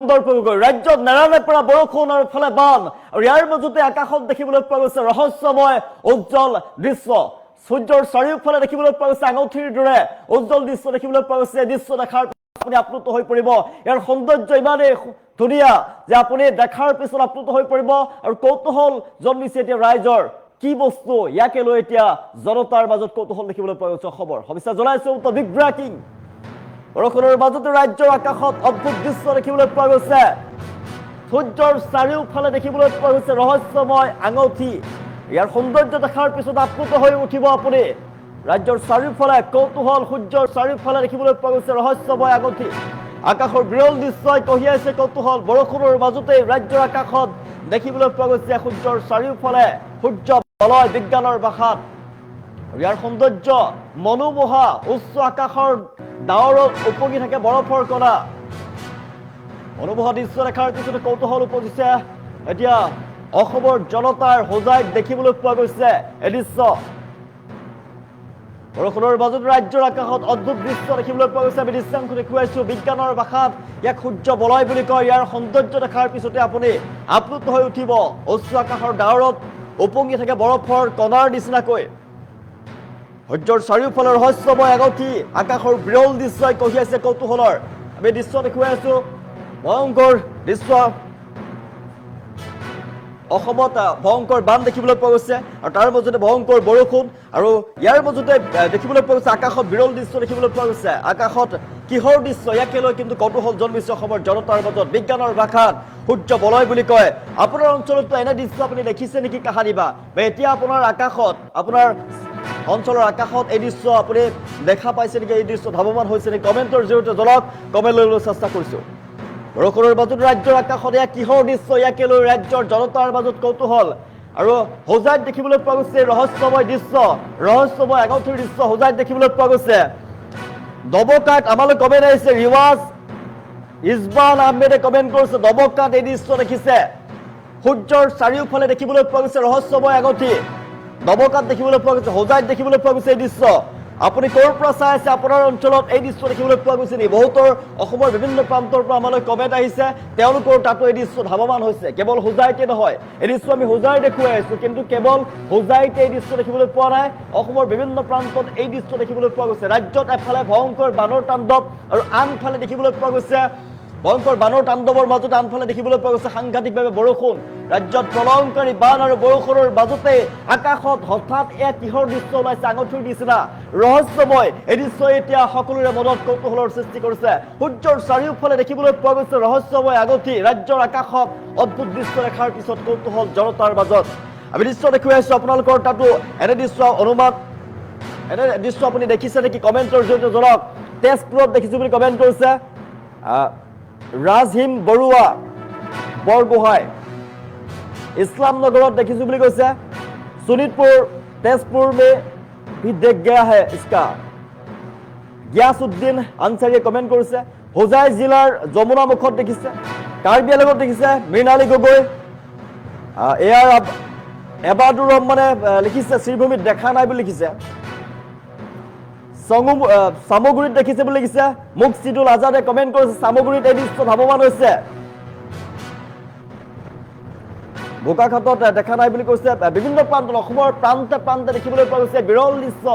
ৰাজ্যত নেৰানে পৰা বৰষুণ আৰু ফালে বান আৰু ইয়াৰ মাজতে আকাশত দেখিবলৈ পোৱা গৈছে ৰহস্যময় উজ্জ্বল দৃশ্য সূৰ্যৰ চাৰিওফালে দেখিবলৈ পোৱা গৈছে আঙঠিৰ দৰে উজ্জ্বল দৃশ্য দেখিবলৈ পোৱা গৈছে দৃশ্য দেখাৰ আপুনি আপ্লুত হৈ পৰিব ইয়াৰ সৌন্দৰ্য ইমানেই ধুনীয়া যে আপুনি দেখাৰ পিছত আপ্লুত হৈ পৰিব আৰু কৌতূহল জন্মিছে এতিয়া ৰাইজৰ কি বস্তু ইয়াকে লৈ এতিয়া জনতাৰ মাজত কৌতূহল দেখিবলৈ পোৱা গৈছে খবৰ সবিস্তাৰ জনাইছো বিগ ব্ৰেকিং বৰষুণৰ মাজতে ৰাজ্যৰ আকাশত অদ্ভুত দৃশ্য দেখিবলৈ পোৱা গৈছে সূৰ্যৰ চাৰিওফালে দেখিবলৈ পোৱা গৈছে ৰহস্যময় আঙঠি ইয়াৰ সৌন্দৰ্য দেখাৰ পিছত আপ্লুত হৈ উঠিব আপুনি ৰাজ্যৰ চাৰিওফালে কৌতূহল সূৰ্যৰ চাৰিওফালে দেখিবলৈ পোৱা গৈছে ৰহস্যময় আঙঠি আকাশৰ বিৰল দৃশ্যই কঢ়িয়াইছে কৌতূহল বৰষুণৰ মাজতে ৰাজ্যৰ আকাশত দেখিবলৈ পোৱা গৈছে সূৰ্যৰ চাৰিওফালে সূৰ্য বলয় বিজ্ঞানৰ ভাষাত ইয়াৰ সৌন্দৰ্য মনোমোহা উচ্চ আকাশৰ ডাৱৰত উপঙি থাকে বৰফৰ কণা মনোমোহা দৃশ্য দেখাৰ পিছতে কৌতূহল উপজিছে এতিয়া অসমৰ জনতাৰ হোজাইত দেখিবলৈ পোৱা গৈছে এই দৃশ্য বৰষুণৰ মাজত ৰাজ্যৰ আকাশত অদ্ভুত দৃশ্য দেখিবলৈ পোৱা গৈছে আমি দৃশ্যাংশ দেখুৱাইছো বিজ্ঞানৰ ভাষাত ইয়াক সূৰ্য বলয় বুলি কয় ইয়াৰ সৌন্দৰ্য দেখাৰ পিছতে আপুনি আপ্লুত হৈ উঠিব উচ্চ আকাশৰ ডাৱৰত উপঙি থাকে বৰফৰ কণাৰ নিচিনাকৈ সূৰ্যৰ চাৰিওফালে ৰহস্যময় আঙঠি আকাশৰ বিৰল দৃশ্যই কঢ়িয়াইছে কৌতূহলৰ আমি দৃশ্য দেখুৱাই আছো ভয়ংকৰ দৃশ্য অসমত ভয়ংকৰ বান দেখিবলৈ পোৱা গৈছে আৰু তাৰ মাজতে ভয়ংকৰ বৰষুণ আৰু ইয়াৰ মাজতে দেখিবলৈ পোৱা গৈছে আকাশত বিৰল দৃশ্য দেখিবলৈ পোৱা গৈছে আকাশত কিহৰ দৃশ্য ইয়াকে লৈ কিন্তু কৌতূহল জন্মিছে অসমৰ জনতাৰ মাজত বিজ্ঞানৰ ভাষাত সূৰ্য বলয় বুলি কয় আপোনাৰ অঞ্চলতো এনে দৃশ্য আপুনি দেখিছে নেকি কাহানিবা বা এতিয়া আপোনাৰ আকাশত আপোনাৰ অঞ্চলৰ আকাশত এই দৃশ্য আপুনি দেখা পাইছে নেকি এই দৃশ্য ধাৱমান হৈছে নেকি কমেণ্টৰ জৰিয়তে জনাওক কমেণ্ট লৈ চেষ্টা কৰিছোঁ বৰষুণৰ মাজত ৰাজ্যৰ আকাশত এয়া কিহৰ দৃশ্য ইয়াকে লৈ ৰাজ্যৰ জনতাৰ মাজত কৌতূহল আৰু হোজাইত দেখিবলৈ পোৱা গৈছে ৰহস্যময় দৃশ্য ৰহস্যময় আঙঠিৰ দৃশ্য হোজাইত দেখিবলৈ পোৱা গৈছে দবকাত আমালৈ কমেণ্ট আহিছে ৰিৱাজ ইছবান আহমেদে কমেণ্ট কৰিছে দবকাত এই দৃশ্য দেখিছে সূৰ্যৰ চাৰিওফালে দেখিবলৈ পোৱা গৈছে ৰহস্যময় আঙঠি দবকাত দেখিবলৈ পোৱা গৈছে হোজাইত দেখিবলৈ পোৱা গৈছে এই দৃশ্য আপুনি ক'ৰ পৰা চাই আছে আপোনাৰ অঞ্চলত এই দৃশ্য দেখিবলৈ পোৱা গৈছে নেকি বহুতৰ অসমৰ বিভিন্ন প্ৰান্তৰ পৰা আমালৈ কমেণ্ট আহিছে তেওঁলোকৰ তাতো এই দৃশ্য ধাৱমান হৈছে কেৱল হোজাইতে নহয় এই দৃশ্য আমি হোজাই দেখুৱাই আছো কিন্তু কেৱল হোজাইতে এই দৃশ্য দেখিবলৈ পোৱা নাই অসমৰ বিভিন্ন প্ৰান্তত এই দৃশ্য দেখিবলৈ পোৱা গৈছে ৰাজ্যত এফালে ভয়ংকৰ বানৰ তাণ্ডৱ আৰু আনফালে দেখিবলৈ পোৱা গৈছে ভয়ংকৰ বানৰ তাণ্ডৱৰ মাজতে আনফালে দেখিবলৈ পোৱা গৈছে সাংঘাতিকভাৱে বৰষুণ ৰাজ্যত প্ৰলয়ংকাৰী বান আৰু বৰষুণৰ মাজতে আকাশত হঠাৎ এয়া কিহৰ দৃশ্য ওলাইছে আঙঠিৰ নিচিনা ৰহস্যময় এই দৃশ্য এতিয়া সকলোৰে মনত কৌতূহলৰ সৃষ্টি কৰিছে সূৰ্যৰ চাৰিওফালে দেখিবলৈ পোৱা গৈছে ৰহস্যময় আঙঠি ৰাজ্যৰ আকাশত অদ্ভুত দৃশ্য দেখাৰ পিছত কৌতূহল জনতাৰ মাজত আমি দৃশ্য দেখুৱাই আছো আপোনালোকৰ তাতো এনে দৃশ্য অনুমান এনে দৃশ্য আপুনি দেখিছে নেকি কমেণ্টৰ জৰিয়তে জনাওক তেজপুৰত দেখিছো বুলি কমেণ্ট কৰিছে ৰাজহিম বৰুৱা বৰগোহাঁই इस्लामनगर देखी कैसे शोणितपुर तेजपुर में भी देख गया है इसका गियासुद्दीन आंसारिये कमेंट कर होजाई जिलार जमुना मुखत देखिसे कार्बी आंगलंगत देखिसे मृणाली गगৈ एआर एबादुर रहमाने लिखिसे श्रीभूमित देखा नाई बुली लिखिसे सामगुरित देखिसे बुली लिखिसे मुक्सिदुल आजादे कमेंट कर सामगुरित এই দৃশ্য ধাৱমান হৈছে বোকাখাতত দেখা নাই বুলি কৈছে বিভিন্ন প্ৰান্ত অসমৰ প্ৰান্তে প্ৰান্তে দেখিবলৈ পোৱা গৈছে বিৰল দৃশ্য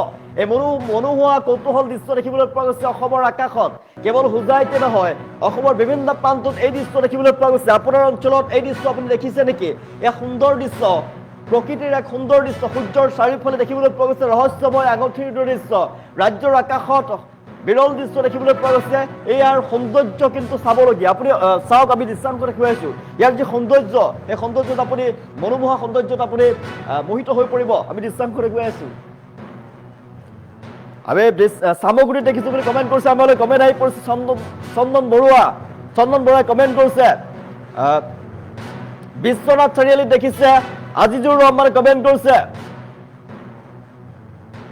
এই মনোমোহা কৌতূহল দৃশ্য দেখিবলৈ পোৱা গৈছে অসমৰ আকাশত কেৱল হোজাইতে নহয় অসমৰ বিভিন্ন প্ৰান্তত এই দৃশ্য দেখিবলৈ পোৱা গৈছে আপোনাৰ অঞ্চলত এই দৃশ্য আপুনি দেখিছে নেকি এই সুন্দৰ দৃশ্য প্ৰকৃতিৰ এক সুন্দৰ দৃশ্য সূৰ্যৰ চাৰিওফালে দেখিবলৈ পোৱা গৈছে ৰহস্যময় আঙঠিৰ দৃশ্য ৰাজ্যৰ আকাশত বিৰল দৃশ্য দেখিবলৈ পোৱা গৈছে ইয়াৰ সৌন্দৰ্য কিন্তু চাবলগীয়া আপুনি চাওক আমি দৃশ্যাংশ দেখুৱাইছো ইয়াৰ যে সৌন্দৰ্য এই সৌন্দৰ্যত আপুনি মনোমোহা সৌন্দৰ্যত আপুনি মোহিত হৈ পৰিব আমি দৃশ্যাংশ দেখুৱাইছো আমি সামগ্ৰীত দেখিছো বুলি কমেণ্ট কৰিছে আমালৈ কমেণ্ট আহি পৰিছে চন্দন বৰুৱাই কমেণ্ট কৰিছে বিশ্বনাথ চাৰিআলিত দেখিছে আজিজুৰ ৰহমানে কমেণ্ট কৰিছে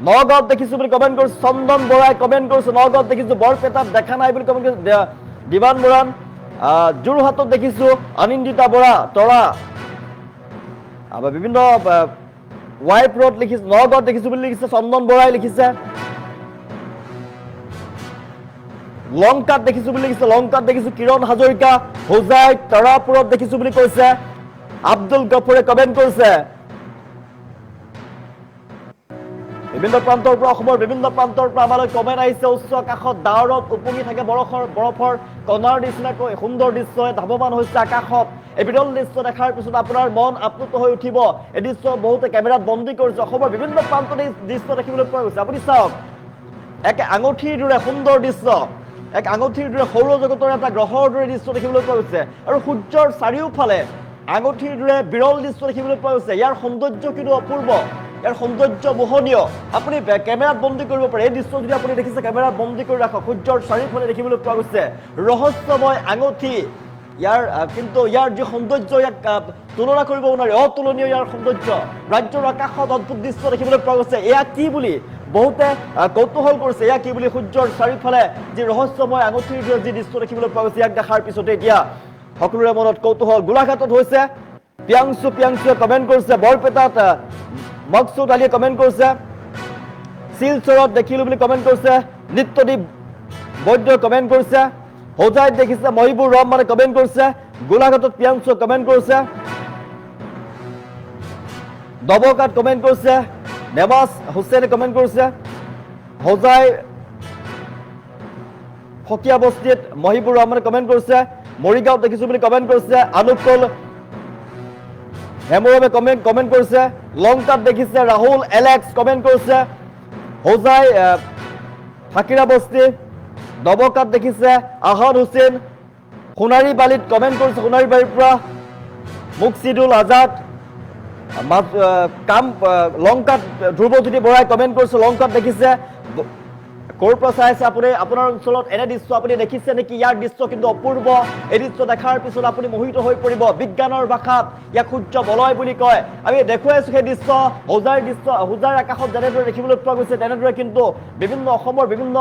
নগাঁৱত দেখিছো বুলি কমেণ্ট কৰিছে চন্দন বৰাই কমেণ্ট কৰিছে নগাঁৱত দেখিছো বৰপেটাত দেখা নাই বুলি কমেণ্ট কৰিছে দিবান বৰান যোৰহাটত দেখিছো অনিন্দিতা বৰা তৰা বিভিন্ন ৱাইপ ৰোড লিখিছে নগাঁৱত দেখিছো বুলি লিখিছে চন্দন বৰাই লিখিছে লংকাত দেখিছোঁ বুলি লিখিছে, লংকাত দেখিছোঁ কিৰণ হাজৰিকা, হোজাই তৰাপুৰত দেখিছোঁ বুলি কৈছে, আব্দুল গফুৰে কমেণ্ট কৰিছে। বিভিন্ন প্ৰান্তৰ পৰা, অসমৰ বিভিন্ন প্ৰান্তৰ পৰা আমালৈ কমেণ্ট আহিছে। উচ্চ আকাশত ডাৱৰত উপঙি থাকে বৰফৰ কণাৰ নিচিনাকৈ সুন্দৰ দৃশ্য ধাৱমান হৈছে আকাশত। এই বিৰল দৃশ্য দেখাৰ পিছত আপোনাৰ মন আপ্লুত হৈ উঠিব। এই দৃশ্য বহুতে কেমেৰাত বন্দী কৰিছে। অসমৰ বিভিন্ন প্ৰান্তত এই দৃশ্য দেখিবলৈ পোৱা গৈছে। আপুনি চাওক, এক আঙুঠিৰ দৰে সুন্দৰ দৃশ্য, এক আঙুঠিৰ দৰে সৌৰজগতৰ এটা গ্ৰহৰ দৰে দৃশ্য দেখিবলৈ পোৱা গৈছে। আৰু সূৰ্যৰ চাৰিওফালে আঙুঠিৰ দৰে বিৰল দৃশ্য দেখিবলৈ পোৱা গৈছে। ইয়াৰ সৌন্দৰ্য কিন্তু অপূৰ্ব, ইয়াৰ সৌন্দৰ্য মোহনীয়। আপুনি কেমেৰাত বন্দী কৰিব পাৰে। এই দৃশ্য যদি আপুনি দেখিছে কেমেৰাত বন্দী কৰি ৰাখক, সূৰ্যৰ চাৰিওফালে দেখিবলৈ পোৱা গৈছে ৰহস্যময় আঙুঠি। কিন্তু ইয়াৰ যি সৌন্দৰ্য, ইয়াক তুলনা কৰিব নোৱাৰি, অতুলনীয় ইয়াৰ সৌন্দৰ্য। ৰাজ্যৰ আকাশত অদ্ভুত দৃশ্য দেখিবলৈ পোৱা গৈছে। এয়া কি বুলি বহুতে কৌতূহল কৰিছে, এয়া কি বুলি। সূৰ্যৰ চাৰিওফালে যি ৰহস্যময় আঙুঠিৰ যি দৃশ্য দেখিবলৈ পোৱা গৈছে, ইয়াক দেখাৰ পিছতে এতিয়া সকলোৰে মনত কৌতূহল। গোলাঘাটত হৈছে, পিয়াংচুৱে কমেণ্ট কৰিছে। বৰপেটাত মকসুদ আলীয়ে কমেণ্ট কৰিছে। শিলচৰত দেখিলো বুলি কমেণ্ট কৰিছে। নিত্যদীপ বৈদ্যই কমেণ্ট কৰিছে। হোজাইত দেখিছে মহিবুৰ ৰহমানে কমেণ্ট কৰিছে। গোলাঘাটত পিয়াংচুৱে কমেণ্ট কৰিছে। দবকাত কমেণ্ট কৰিছে। নেৱাজ হুছেইনে কমেণ্ট কৰিছে। হোজাই ফকিয়া বস্তিত মহিবুৰ ৰহমানে কমেণ্ট কৰিছে। মৰিগাঁৱত দেখিছো বুলি কমেণ্ট কৰিছে। আনুকল হেমৰমে কমেণ্ট কৰিছে। লংকাত দেখিছে ৰাহুল এলেক্স কমেণ্ট কৰিছে। হোজাই ফাকিৰা বস্তি, দবকাত দেখিছে আহান হুছেইন। সোণাৰীবাৰীত কমেণ্ট কৰিছে, সোণাৰীবাৰীৰ পৰা মুকছিদুল আজাদ। লংকাত ধ্ৰুৱজ্যোতি বৰাই কমেণ্ট কৰিছে। লংকাত দেখিছে। ক'ৰ পৰা চাই আছে আপুনি? আপোনাৰ অঞ্চলত এনে দৃশ্য আপুনি দেখিছে নেকি? ইয়াৰ দৃশ্য কিন্তু অপূৰ্ব। এই দৃশ্য দেখাৰ পিছত আপুনি মোহিত হৈ পৰিব। বিজ্ঞানৰ ভাষাত ইয়াক সূৰ্য বলয় বুলি কয়। আমি দেখুৱাইছো সেই দৃশ্য। হোজাৰ আকাশত যেনেদৰে দেখিবলৈ পোৱা গৈছে, তেনেদৰে কিন্তু অসমৰ বিভিন্ন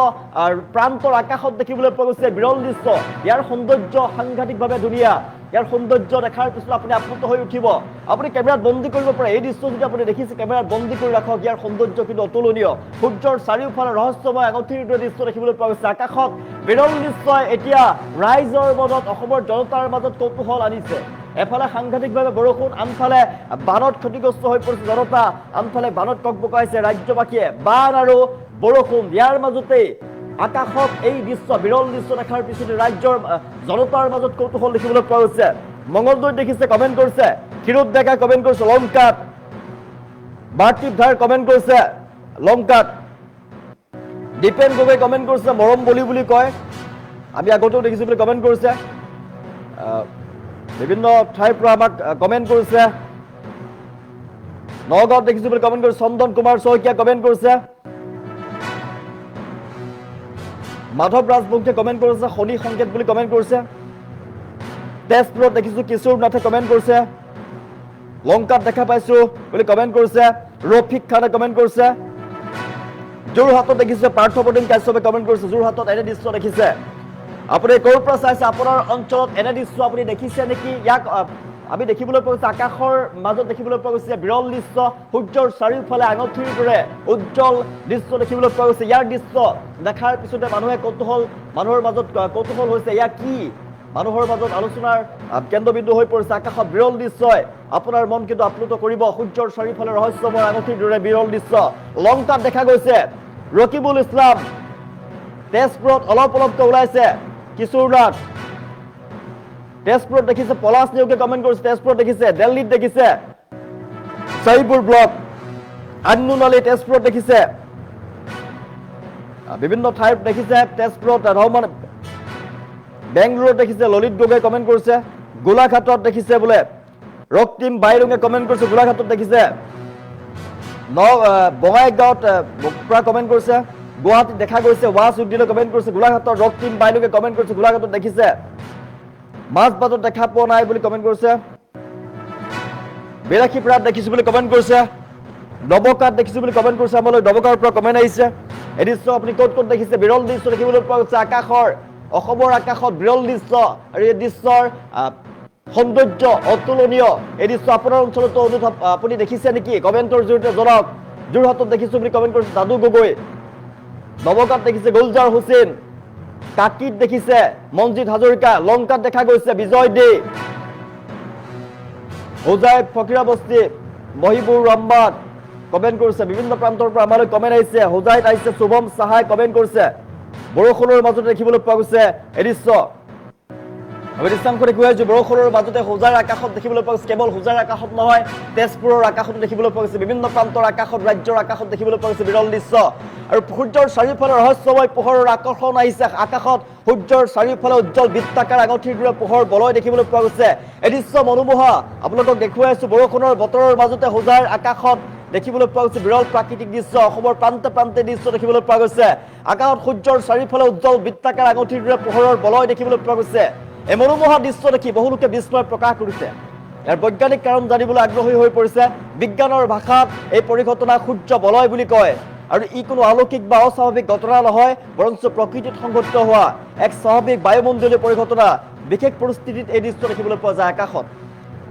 প্ৰান্তৰ আকাশত দেখিবলৈ পোৱা গৈছে বিৰল দৃশ্য। ইয়াৰ সৌন্দৰ্য সাংঘাতিকভাৱে ধুনীয়া। ইয়াৰ সৌন্দৰ্য দেখাৰ পিছত আপুনি আপ্লুত হৈ উঠিব। আপুনি কেমেৰাত বন্দী কৰিব পাৰে। এই দৃশ্য যদি আপুনি দেখিছে কেমেৰাত বন্দী কৰি ৰাখক। ইয়াৰ সৌন্দৰ্য কিন্তু অতুলনীয়। সূৰ্যৰ চাৰিওফালে ৰহস্যময় আঙুঠিৰ দৰে দৃশ্য দেখিবলৈ পোৱা গৈছে আকাশত। বিৰল দৃশ্যই এতিয়া ৰাইজৰ মনত, অসমৰ জনতাৰ মাজত কৌতূহল আনিছে। এফালে সাংঘাতিকভাৱে বৰষুণ, আনফালে বানত ক্ষতিগ্ৰস্ত হৈ পৰিছে জনতা, আনফালে বানত ককবকাইছে ৰাজ্যবাসীয়ে। বান আৰু বৰষুণ, ইয়াৰ মাজতেই আকাশত এই দৃশ্য, বিৰল দৃশ্য দেখাৰ পিছতে ৰাজ্যৰ জনতাৰ মাজত কৌতূহল দেখিবলৈ পোৱা গৈছে। মঙলদৈত দেখিছে, কমেণ্ট কৰিছে। ক্ষীৰোদ ডেকাই কমেণ্ট কৰিছে। লংকাত বাৰ্তিপ ধাৰ কমেণ্ট কৰিছে। লংকাত দীপেন গগৈ কমেণ্ট কৰিছে। মৰম বুলি কয়, আমি আগতেও দেখিছোঁ বুলি কমেণ্ট কৰিছে। বিভিন্ন ঠাইৰ পৰা আমাক কমেণ্ট কৰিছে। নগাঁৱত দেখিছোঁ বুলি কমেণ্ট কৰিছে। চন্দন কুমাৰ শইকীয়া কমেণ্ট কৰিছে। মাধৱ ৰাজবংশীয়ে কমেণ্ট কৰিছে। শনি সংকেত বুলি কমেণ্ট কৰিছে। তেজপুৰত দেখিছোঁ কিশোৰ নাথে কমেণ্ট কৰিছে। লংকাত দেখা পাইছো বুলি কমেণ্ট কৰিছে। ৰফিক খানে কমেণ্ট কৰিছে। যোৰহাটত দেখিছে পাৰ্থপ্ৰতিম কাশ্যপে কমেণ্ট কৰিছে। যোৰহাটত এনে দৃশ্য দেখিছে। আপুনি ক'ৰ পৰা চাইছে? আপোনাৰ অঞ্চলত এনে দৃশ্য আপুনি দেখিছে নেকি? ইয়াক আমি দেখিবলৈ পোৱা গৈছে আকাশৰ মাজত দেখিবলৈ পোৱা গৈছে বিৰল দৃশ্য। সূৰ্যৰ চাৰিওফালে আঙুঠিৰ দৰে উজ্জ্বল দৃশ্য দেখিবলৈ পোৱা গৈছে। ইয়াৰ দৃশ্য দেখাৰ পিছতে মানুহৰ মাজত কৌতূহল হৈছে। এয়া কি? মানুহৰ মাজত আলোচনাৰ কেন্দ্ৰবিন্দু হৈ পৰিছে। আকাশত বিৰল দৃশ্যই আপোনাৰ মন কিন্তু আপ্লুত কৰিব। সূৰ্যৰ চাৰিওফালে ৰহস্যময় আঙুঠিৰ দৰে বিৰল দৃশ্য লংকাত দেখা গৈছে। ৰকিবুল ইছলাম তেজপুৰত অলপকৈ ওলাইছে। কিশোৰ নাথ তেজপুৰত দেখিছে। পলাশ নেওগে কমেণ্ট কৰিছে। তেজপুৰত দেখিছে। দিল্লীত দেখিছে। চাইবুৰ ব্লক আন্নুন আলী তেজপুৰত দেখিছে। বিভিন্ন ঠাইত দেখিছে। তেজপুৰত ৰহমান, বেংগলোৰত দেখিছে। ললিত গগৈ কমেণ্ট কৰিছে। গোলাঘাটত দেখিছে বোলে ৰক্তিম বাইৰঙে কমেণ্ট কৰিছে। গোলাঘাটত দেখিছে। বঙাইগাঁৱত পৰা কমেণ্ট কৰিছে। গুৱাহাটীত দেখা গৈছে। ৱাছ উদ্দিনে কমেণ্ট কৰিছে। গোলাঘাটত ৰক্তিম বাইৰঙে কমেণ্ট কৰিছে। গোলাঘাটত দেখিছে। মাজবাটত দেখা পোৱা নাই বুলি কমেণ্ট কৰিছে। বিলাসীপাৰাত দেখিছো বুলি কমেণ্ট কৰিছে। নবকাত দেখিছো বুলি কমেণ্ট কৰিছে। আমালৈ নবকাৰ পৰা কমেণ্ট আহিছে। এই দৃশ্য আপুনি ক'ত দেখিছে? বিৰল দৃশ্য দেখিবলৈ পোৱা গৈছে আকাশৰ। অসমৰ আকাশত বিৰল দৃশ্য আৰু এই দৃশ্যৰ সৌন্দৰ্য অতুলনীয়। এই দৃশ্য আপোনাৰ অঞ্চলতো অনুভৱ আপুনি দেখিছে নেকি? কমেণ্টৰ জৰিয়তে জনাওক। যোৰহাটত দেখিছো বুলি কমেণ্ট কৰিছে দাদু গগৈ। নবকাত দেখিছে গুলজাৰ হুছেইন। কাকিত দেখিছে মনজিৎ হাজৰিকা, লংকাত দেখা গৈছে বিজয় দে, হোজাই ফকিৰা বস্তি মহিবুৰ ৰহমান কমেণ্ট কৰিছে, বিভিন্ন প্ৰান্তৰ পৰা আমালৈ কমেণ্ট আহিছে। হোজাইত আহিছে শুভম সাহাই কমেণ্ট কৰিছে, বৰষুণৰ মাজতে দেখিবলৈ পোৱা গৈছে এই দৃশ্য। আমি দৃশ্যাংশ দেখুৱাই আছো, বৰষুণৰ মাজতে হোজাৰ আকাশত দেখিবলৈ পোৱা গৈছে, কেৱল হোজাৰ আকাশত নহয় তেজপুৰৰ আকাশতো দেখিবলৈ পোৱা গৈছে, বিভিন্ন প্ৰান্তৰ আকাশত, ৰাজ্যৰ আকাশত দেখিবলৈ পোৱা গৈছে বিৰল দৃশ্য। আৰু সূৰ্যৰ চাৰিওফালে ৰহস্যময় পোহৰৰ আকৰ্ষণ আহিছে, আকাশত সূৰ্যৰ চাৰিওফালে উজ্জ্বল বৃত্তাকাৰ আঙঠিৰ দৰে পোহৰ বলয় দেখিবলৈ পোৱা গৈছে। এই দৃশ্য মনোমোহা আপোনালোকক দেখুৱাই আছো, বৰষুণৰ বতৰৰ মাজতে হোজাৰ আকাশত দেখিবলৈ পোৱা গৈছে বিৰল প্ৰাকৃতিক দৃশ্য। অসমৰ প্ৰান্তে প্ৰান্তে দৃশ্য দেখিবলৈ পোৱা গৈছে, আকাশত সূৰ্যৰ চাৰিওফালে উজ্জ্বল বৃত্তাকাৰ আঙঠিৰ দৰে পোহৰৰ বলয় দেখিবলৈ পোৱা গৈছে। এই মনোমোহা দৃশ্য দেখি বহুলোকে বিস্ময় প্ৰকাশ কৰিছে। ইয়াৰ বৈজ্ঞানিক কাৰণ জানিবলৈ আগ্ৰহী হৈ পৰিছে। বিজ্ঞানৰ ভাষাত এই পৰিঘটনাক সূৰ্য বলয় বুলি কয়, আৰু ই কোনো অলৌকিক বা অস্বাভাৱিক ঘটনা নহয়, বৰঞ্চ প্ৰকৃতিত সংঘটিত হোৱা এক স্বাভাৱিক বায়ুমণ্ডলীয় পৰিঘটনা। বিশেষ পৰিস্থিতিত এই দৃশ্য দেখিবলৈ পোৱা যায় আকাশত।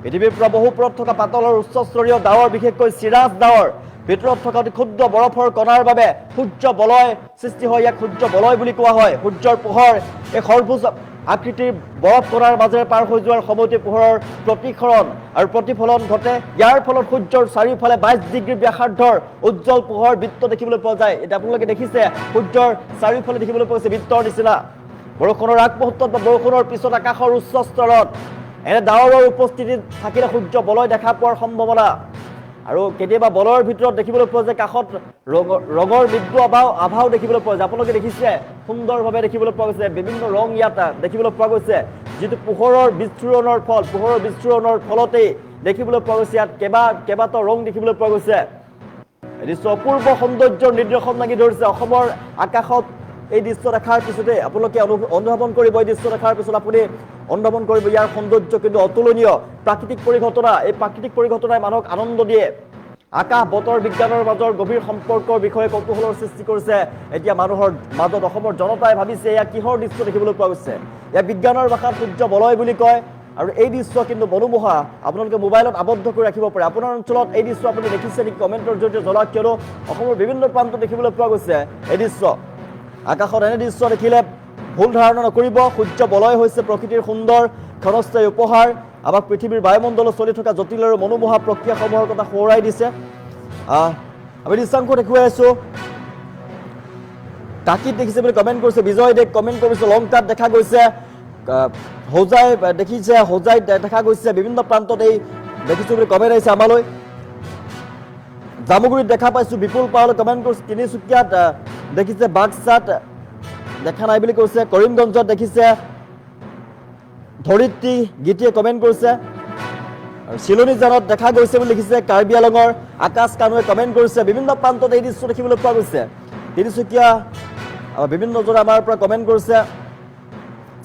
পৃথিৱীৰ পৰা বহু ওপৰত থকা পাতল আৰু উচ্চস্তৰীয় ডাৱৰ, বিশেষকৈ চিৰাজ ডাৱৰ ভিতৰত থকা অতি ক্ষুদ্ৰ বৰফৰ কণাৰ বাবে সূৰ্য বলয় সৃষ্টি হয়। ইয়াক সূৰ্য বলয় বুলি কোৱা হয়। সূৰ্যৰ পোহৰ এই সৰ্বোজ আকৃতিৰ বৰফ কণাৰ মাজেৰে পাৰ হৈ যোৱাৰ সময়তে পোহৰৰ প্ৰতিসৰণ আৰু প্ৰতিফলন ঘটে। ইয়াৰ ফলত সূৰ্যৰ চাৰিওফালে 22 ডিগ্ৰী ব্যাসাৰ্ধৰ উজ্জ্বল পোহৰ বৃত্ত দেখিবলৈ পোৱা যায়। এতিয়া আপোনালোকে দেখিছে সূৰ্যৰ চাৰিওফালে দেখিবলৈ পোৱা গৈছে বৃত্তৰ নিচিনা। বৰষুণৰ আগমুহূৰ্তত বা বৰষুণৰ পিছত আকাশৰ উচ্চ স্তৰত এনে ডাৱৰৰ উপস্থিতিত থাকিলে সূৰ্য বলয় দেখা পোৱাৰ সম্ভাৱনা। আৰু কেতিয়াবা বলয়ৰ ভিতৰত দেখিবলৈ পোৱা যায় কাষত ৰঙৰ মৃদু আভাও দেখিবলৈ পোৱা যায়। আপোনালোকে দেখিছে সুন্দৰভাৱে দেখিবলৈ পোৱা গৈছে, বিভিন্ন ৰং ইয়াত দেখিবলৈ পোৱা গৈছে, যিটো পোহৰৰ বিস্ফোৰণৰ ফলতেই দেখিবলৈ পোৱা গৈছে। ইয়াত কেইবাটাও ৰং দেখিবলৈ পোৱা গৈছে। দৃশ্য অপূৰ্ব সৌন্দৰ্যৰ নিদৰ্শন লাগি ধৰিছে। অসমৰ আকাশত এই দৃশ্য দেখাৰ পিছতে আপোনালোকে অনুধাৱন কৰিব, এই দৃশ্য দেখাৰ পিছত আপুনি অনুধাৱন কৰিব ইয়াৰ সৌন্দৰ্য কিন্তু অতুলনীয়। প্ৰাকৃতিক পৰিঘটনা, এই প্ৰাকৃতিক পৰিঘটনাই মানুহক আনন্দ দিয়ে। আকাশ বতৰ বিজ্ঞানৰ মাজৰ গভীৰ সম্পৰ্কৰ বিষয়ে কৌতূহলৰ সৃষ্টি কৰিছে এতিয়া মানুহৰ মাজত। অসমৰ জনতাই ভাবিছে এয়া কিহৰ দৃশ্য দেখিবলৈ পোৱা গৈছে। এয়া বিজ্ঞানৰ ভাষাত সূৰ্য বলয় বুলি কয়, আৰু এই দৃশ্য কিন্তু মনোমোহা। আপোনালোকে মোবাইলত আবদ্ধ কৰি ৰাখিব পাৰে। আপোনাৰ অঞ্চলত এই দৃশ্য আপুনি দেখিছে নেকি কমেণ্টৰ জৰিয়তে জনাওক, কিয়নো অসমৰ বিভিন্ন প্ৰান্তত দেখিবলৈ পোৱা গৈছে এই দৃশ্য। আকাশত এনে দৃশ্য দেখিলে ভুল ধাৰণা নকৰিব। সূৰ্য বলয় হৈছে প্ৰকৃতিৰ সুন্দৰ ক্ষণস্থায়ী উপহাৰ। আমাক পৃথিৱীৰ বায়ুমণ্ডলত চলি থকা জটিল আৰু মনোমোহা প্ৰক্ৰিয়াসমূহৰ কথা সোঁৱৰাই দিছে। আমি দৃশ্যাংশ দেখুৱাই আছো। কাকিত দেখিছে বুলি কমেণ্ট কৰিছে বিজয় দে, কমেণ্ট কৰিছে লংকাত দেখা গৈছে, হোজাই দেখিছে, হোজাইত দেখা গৈছে, বিভিন্ন প্ৰান্তত এই দেখিছো বুলি কমেণ্ট আহিছে আমালৈ। জামুগুৰিত দেখা পাইছো বিপুল পাৱালে কমেণ্ট কৰিছে, তিনিচুকীয়াত দেখিছে, বাক্সাত দেখা নাই বুলি কৈছে, কৰিমগঞ্জত দেখিছে, ধৰিত্ৰী গীতিয়ে কমেণ্ট কৰিছে, আৰু চিলনীজানত দেখা গৈছে বুলি লিখিছে কাৰ্বি আলঙৰ আকাশ কানুৱে কমেণ্ট কৰিছে। বিভিন্ন প্ৰান্তত এই দৃশ্য দেখিবলৈ পোৱা গৈছে। তিনিচুকীয়া বিভিন্ন জনে আমাৰ পৰা কমেণ্ট কৰিছে,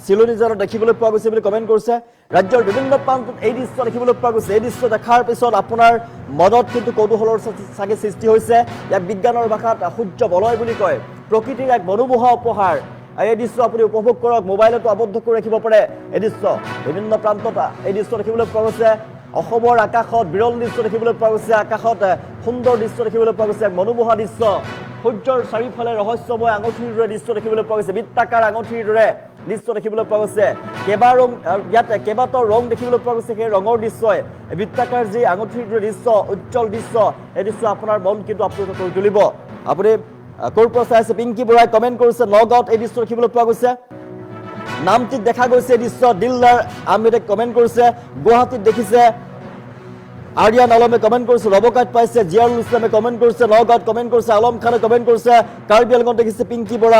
চিলনীজানত দেখিবলৈ পোৱা গৈছে বুলি কমেণ্ট কৰিছে। ৰাজ্যৰ বিভিন্ন প্ৰান্তত এই দৃশ্য দেখিবলৈ পোৱা গৈছে। এই দৃশ্য দেখাৰ পিছত আপোনাৰ মনত কিন্তু কৌতূহলৰ চাগে সৃষ্টি হৈছে। ইয়াক বিজ্ঞানৰ ভাষাত সূৰ্য বলয় বুলি কয়, প্ৰকৃতিৰ এক মনোমোহা উপহাৰ। এই দৃশ্য আপুনি উপভোগ কৰক, মোবাইলতো আবদ্ধ কৰি ৰাখিব পাৰে। এই দৃশ্য বিভিন্ন প্ৰান্তত এই দৃশ্য দেখিবলৈ পোৱা গৈছে। অসমৰ আকাশত বিৰল দৃশ্য দেখিবলৈ পোৱা গৈছে, আকাশত সুন্দৰ দৃশ্য দেখিবলৈ পোৱা গৈছে, মনোমোহা দৃশ্য। সূৰ্যৰ চাৰিওফালে ৰহস্যময় আঙঠিৰ দৰে দৃশ্য দেখিবলৈ পোৱা গৈছে, বৃত্তাকাৰ আঙঠিৰ দৰে দৃশ্য দেখিবলৈ পোৱা গৈছে। ইয়াত কেইবাটাও ৰং দেখিবলৈ পোৱা গৈছে। সেই ৰঙৰ দৃশ্যই বৃত্তাকাৰ যি আঙঠিৰ দৰে দৃশ্য, উজ্জ্বল দৃশ্য, এই দৃশ্য আপোনাৰ মন কিন্তু আপ্লুত কৰি তুলিব। আপুনি ক'ৰ পৰা চাই আছে? পিংকি বৰাই কমেণ্ট কৰিছে, নগাঁৱত এই দৃশ্য দেখিবলৈ পোৱা গৈছে। নামটিত দেখা গৈছে এই দৃশ্য, দিলদাৰ আহমেদে কমেণ্ট কৰিছে। গুৱাহাটীত দেখিছে, আৰিয়ান আলমে কমেণ্ট কৰিছে। ৰবকাইত পাইছে জিয়াৰুল ইছলামে কমেণ্ট কৰিছে। নগাঁৱত কমেণ্ট কৰিছে আলম খানে কমেণ্ট কৰিছে। কাৰ্বি আংলঙত দেখিছে পিংকি বৰা।